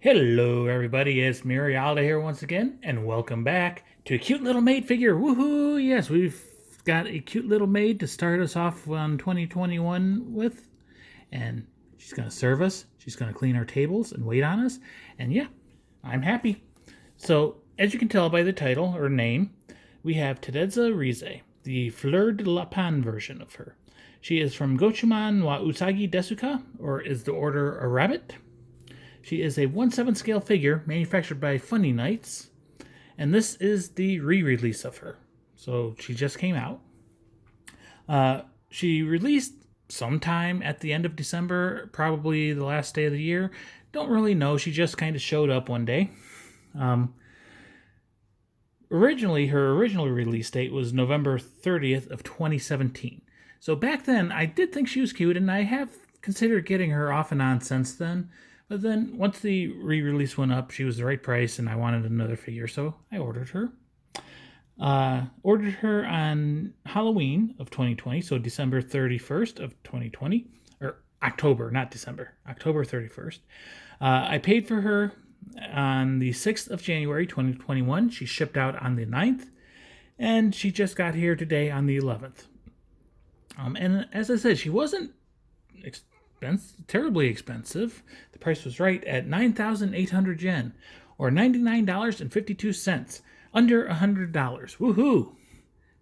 Hello, everybody. It's Mirialda here once again, and welcome back to a cute little maid figure. Woohoo! Yes, we've got a cute little maid to start us off on 2021 with, and she's going to serve us. She's going to clean our tables and wait on us, and yeah, I'm happy. So, as you can tell by the title or name, we have Tedeza Rize, the Fleur de Lapin version of her. She is from Gochuumon wa Usagi Desu Ka, or is the order a rabbit? She is a 1/7 scale figure manufactured by FunnyKnights, and this is the re-release of her. So she just came out. She released sometime at the end of December, probably the last day of the year. Don't really know. She just kind of showed up one day. Originally, her original release date was November 30th of 2017. So back then, I did think she was cute, and I have considered getting her off and on since then. But then once the re-release went up, she was the right price, and I wanted another figure, so I ordered her. Ordered her on Halloween of 2020, so December 31st of 2020, or October, not December, October 31st. I paid for her on the 6th of January 2021. She shipped out on the 9th, and she just got here today on the 11th. And as I said, she wasn't terribly expensive. The price was right at 9,800 yen, or $99.52, under $100. Woohoo!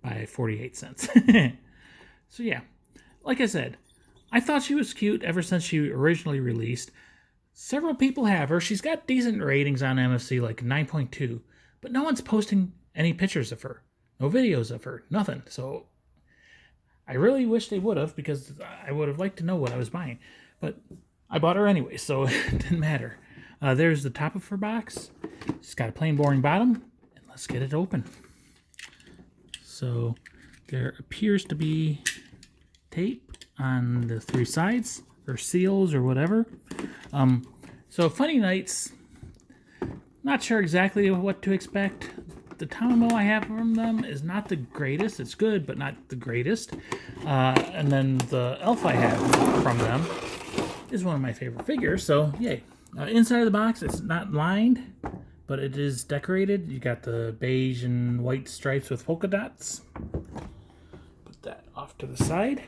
By 48 cents. So yeah, like I said, I thought she was cute ever since she originally released. Several people have her. She's got decent ratings on MFC, like 9.2, but no one's posting any pictures of her, no videos of her, nothing. So I really wish they would have, because I would have liked to know what I was buying. But I bought her anyway, so it didn't matter. There's the top of her box. She's got a plain boring bottom, and let's get it open. So there appears to be tape on the three sides, or seals, or whatever. So FunnyKnights, not sure exactly what to expect. The Tomo I have from them is not the greatest. It's good, but not the greatest. And then the elf I have from them is one of my favorite figures, so yay. Inside of the box, it's not lined, but it is decorated. You got the beige and white stripes with polka dots. Put that off to the side.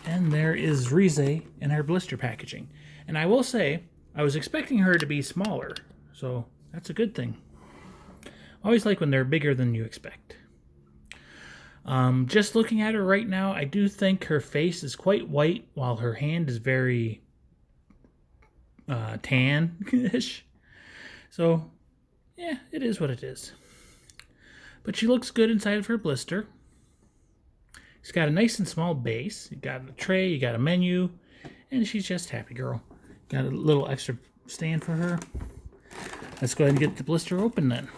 And there is Rize in her blister packaging. And I will say, I was expecting her to be smaller, so that's a good thing. I always like when they're bigger than you expect. Just looking at her right now, I do think her face is quite white, while her hand is very tan-ish. So, yeah, it is what it is. But she looks good inside of her blister. She's got a nice and small base. You got a tray, you got a menu, and she's just happy girl. Got a little extra stand for her. Let's go ahead and get the blister open then.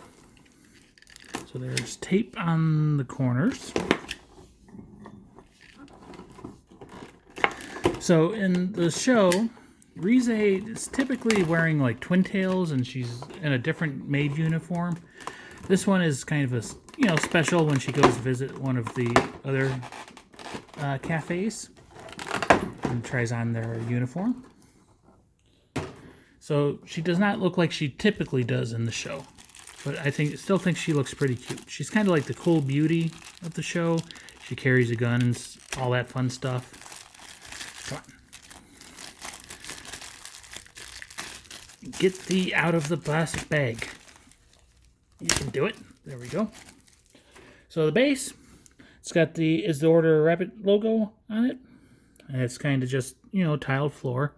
So there's tape on the corners. So in the show, Rize is typically wearing like twin tails, and she's in a different maid uniform. This one is kind of a special when she goes to visit one of the other cafes and tries on their uniform. So she does not look like she typically does in the show. But I still think she looks pretty cute. She's kind of like the cool beauty of the show. She carries a gun and all that fun stuff. Come on. Get thee out of the plastic bag. You can do it. There we go. So the base, it's got the Order Rabbit logo on it. And it's kind of just, tiled floor.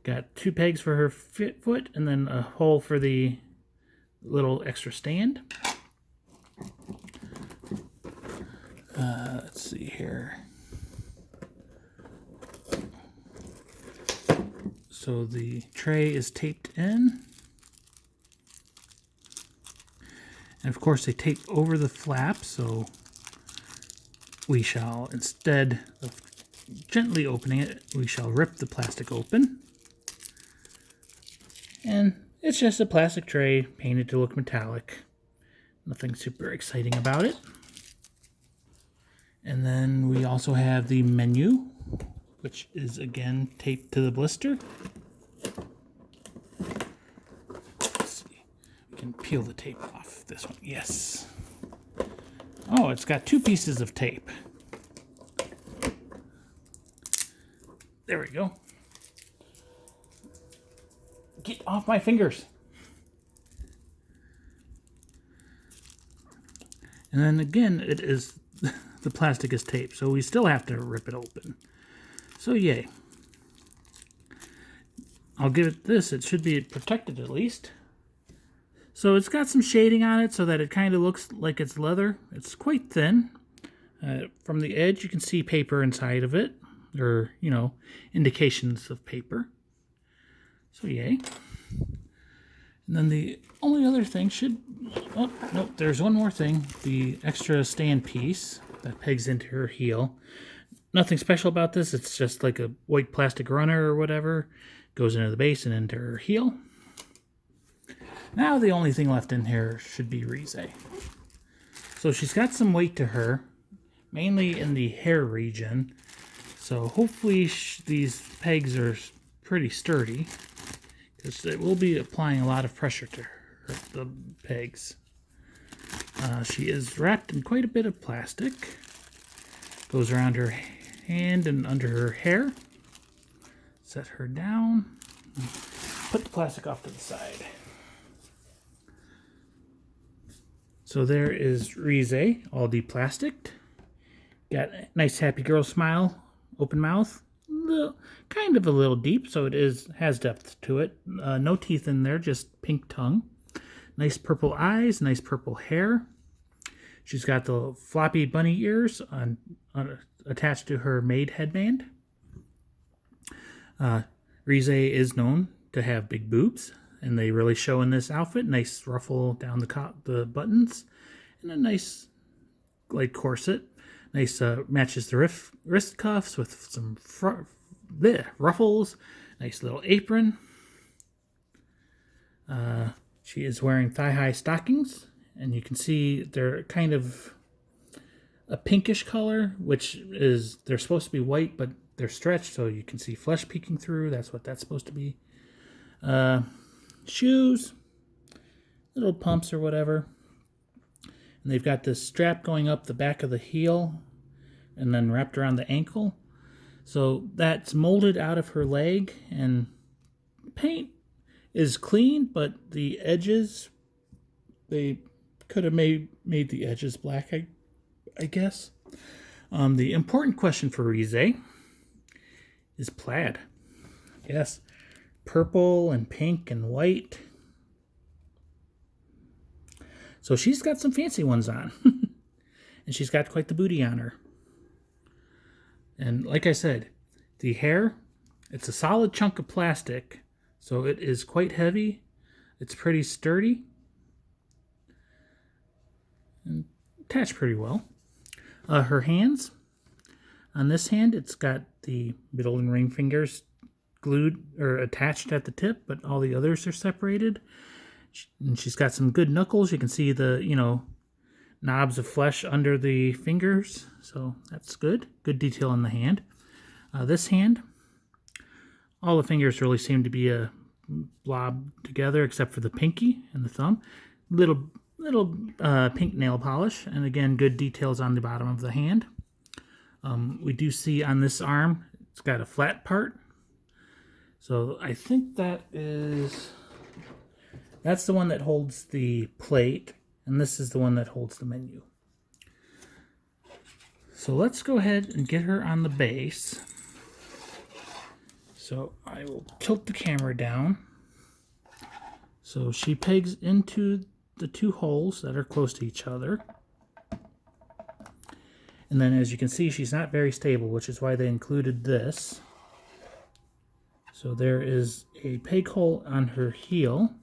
Got two pegs for her foot, and then a hole for the little extra stand. Let's see here. So the tray is taped in. And of course they tape over the flap, so we shall, instead of gently opening it, we shall rip the plastic open. And it's just a plastic tray painted to look metallic. Nothing super exciting about it. And then we also have the menu, which is again taped to the blister. can peel the tape off this one. Yes. Oh, it's got 2 pieces of tape. There we go. Get off my fingers. And then again, it is the plastic is tape, so we still have to rip it open. So yay. I'll give it this. It should be protected at least. So it's got some shading on it so that it kind of looks like it's leather. It's quite thin. From the edge, you can see paper inside of it, or, you know, indications of paper. So yay. And then the only other thing should... Oh, nope, there's one more thing. The extra stand piece that pegs into her heel. Nothing special about this. It's just like a white plastic runner or whatever. Goes into the base and into her heel. Now the only thing left in here should be Rize. So she's got some weight to her, mainly in the hair region. So hopefully these pegs are pretty sturdy, because it will be applying a lot of pressure to the pegs. She is wrapped in quite a bit of plastic. Goes around her hand and under her hair. Set her down. Put the plastic off to the side. So there is Rize, all deplasticked. Got a nice happy girl smile, open mouth. Kind of a little deep, so it has depth to it. No teeth in there, just pink tongue. Nice purple eyes, nice purple hair. She's got the floppy bunny ears attached to her maid headband. Rize is known to have big boobs, and they really show in this outfit. Nice ruffle down the buttons, and a nice like corset. Nice matches the wrist cuffs with some ruffles. Nice little apron. She is wearing thigh-high stockings, and you can see they're kind of a pinkish color, which is, they're supposed to be white, but they're stretched, so you can see flesh peeking through. That's what that's supposed to be. Shoes, little pumps or whatever. And they've got this strap going up the back of the heel and then wrapped around the ankle. So that's molded out of her leg, and paint is clean, but the edges, they could have made the edges black, I guess. The important question for Rize is plaid. Yes, purple and pink and white. So she's got some fancy ones on. And she's got quite the booty on her. And like I said, the hair, it's a solid chunk of plastic, so it is quite heavy. It's pretty sturdy. And attached pretty well. Her hands, on this hand, it's got the middle and ring fingers glued or attached at the tip, but all the others are separated. And she's got some good knuckles. You can see the, knobs of flesh under the fingers. So that's good. Good detail in the hand. This hand, all the fingers really seem to be a blob together except for the pinky and the thumb. Little pink nail polish. And again, good details on the bottom of the hand. We do see on this arm, it's got a flat part. So I think that's the one that holds the plate, and this is the one that holds the menu. So let's go ahead and get her on the base. So I will tilt the camera down. So she pegs into the 2 holes that are close to each other. And then as you can see, she's not very stable, which is why they included this. So there is a peg hole on her heel.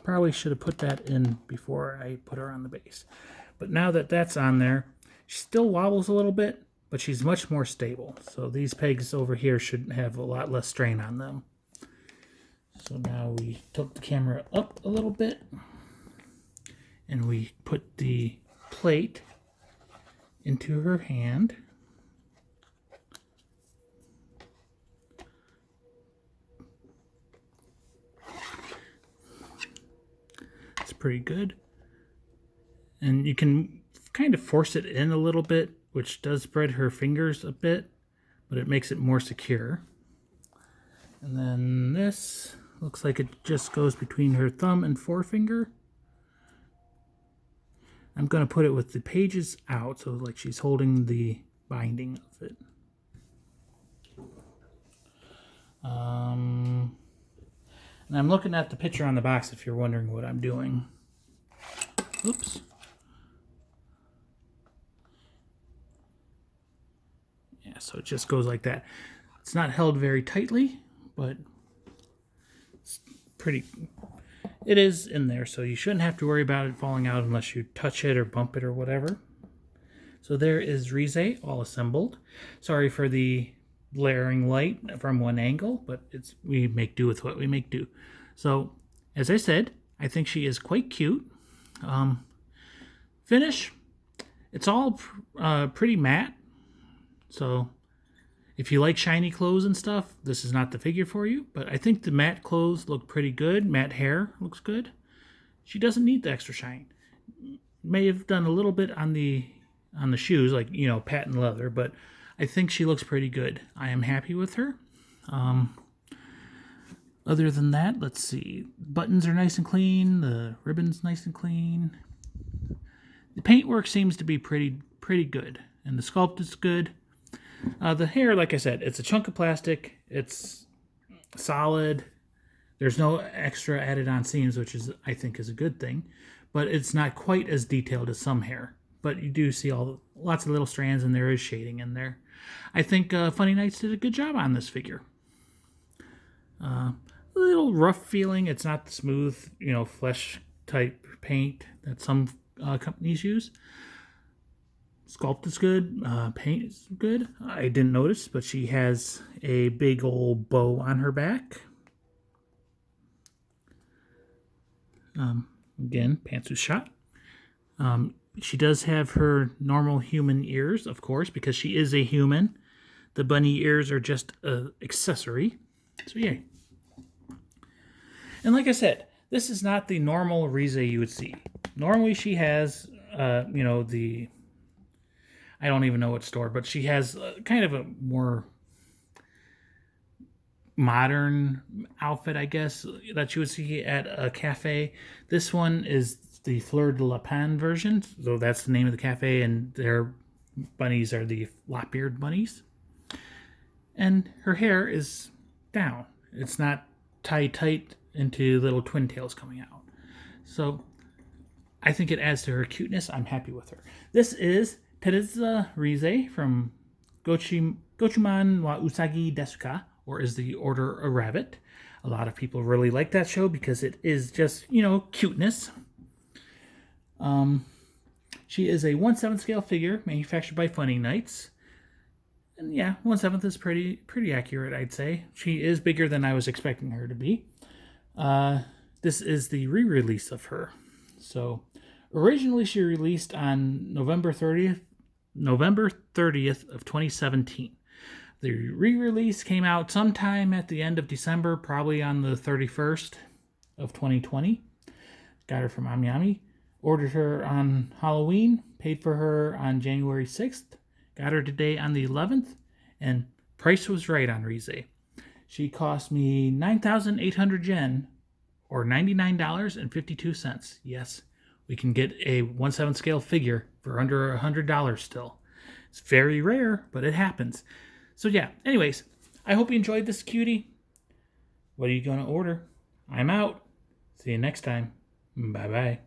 Probably should have put that in before I put her on the base. But now that that's on there, she still wobbles a little bit, but she's much more stable. So these pegs over here should have a lot less strain on them. So now we tilt the camera up a little bit, and we put the plate into her hand. pretty good. And you can kind of force it in a little bit, which does spread her fingers a bit, but it makes it more secure. And then this looks like it just goes between her thumb and forefinger. I'm going to put it with the pages out, so like she's holding the binding of it. And I'm looking at the picture on the box if you're wondering what I'm doing. Oops. Yeah, so it just goes like that. It's not held very tightly, but it's pretty... It is in there, so you shouldn't have to worry about it falling out unless you touch it or bump it or whatever. So there is Rize all assembled. Sorry for the blaring light from one angle, but we make do with what we make do. So, as I said, I think she is quite cute. Finish, it's all pretty matte. So, if you like shiny clothes and stuff, this is not the figure for you. But I think the matte clothes look pretty good. Matte hair looks good. She doesn't need the extra shine. May have done a little bit on the shoes, like, you know, patent leather, but I think she looks pretty good. I am happy with her. Other than that, let's see. Buttons are nice and clean. The ribbon's nice and clean. The paintwork seems to be pretty good, and the sculpt is good. The hair, like I said, it's a chunk of plastic. It's solid. There's no extra added on seams, which I think is a good thing. But it's not quite as detailed as some hair. But you do see lots of little strands, and there is shading in there. I think FunnyKnights did a good job on this figure. A little rough feeling. It's not the smooth, you know, flesh type paint that some companies use. Sculpt is good. Paint is good. I didn't notice, but she has a big old bow on her back. Again, pantsuit shot. She does have her normal human ears, of course, because she is a human. The bunny ears are just an accessory. So, yay. And like I said, this is not the normal Rize you would see. Normally she has, you know, the... I don't even know what store, but she has kind of a more modern outfit, I guess, that you would see at a cafe. This one is the Fleur de Lapin version, so that's the name of the cafe, and their bunnies are the lop-eared bunnies. And her hair is down. It's not tied tight into little twin tails coming out. So I think it adds to her cuteness. I'm happy with her. This is Tedeza Rize from Gochuumon wa Usagi Desu Ka, or Is the Order a Rabbit? A lot of people really like that show because it is just, you know, cuteness. She is a 1/7 scale figure manufactured by FunnyKnights. And yeah, 1/7 is pretty accurate, I'd say. She is bigger than I was expecting her to be. This is the re-release of her. So originally she released on November 30th of 2017. The re-release came out sometime at the end of December, probably on the 31st of 2020. Got her from Amiyami. Ordered her on Halloween. Paid for her on January 6th. Got her today on the 11th. And price was right on Rize. She cost me 9,800 yen, or $99.52. Yes, we can get a 1/7 scale figure for under $100 still. It's very rare, but it happens. So yeah, anyways, I hope you enjoyed this cutie. What are you going to order? I'm out. See you next time. Bye-bye.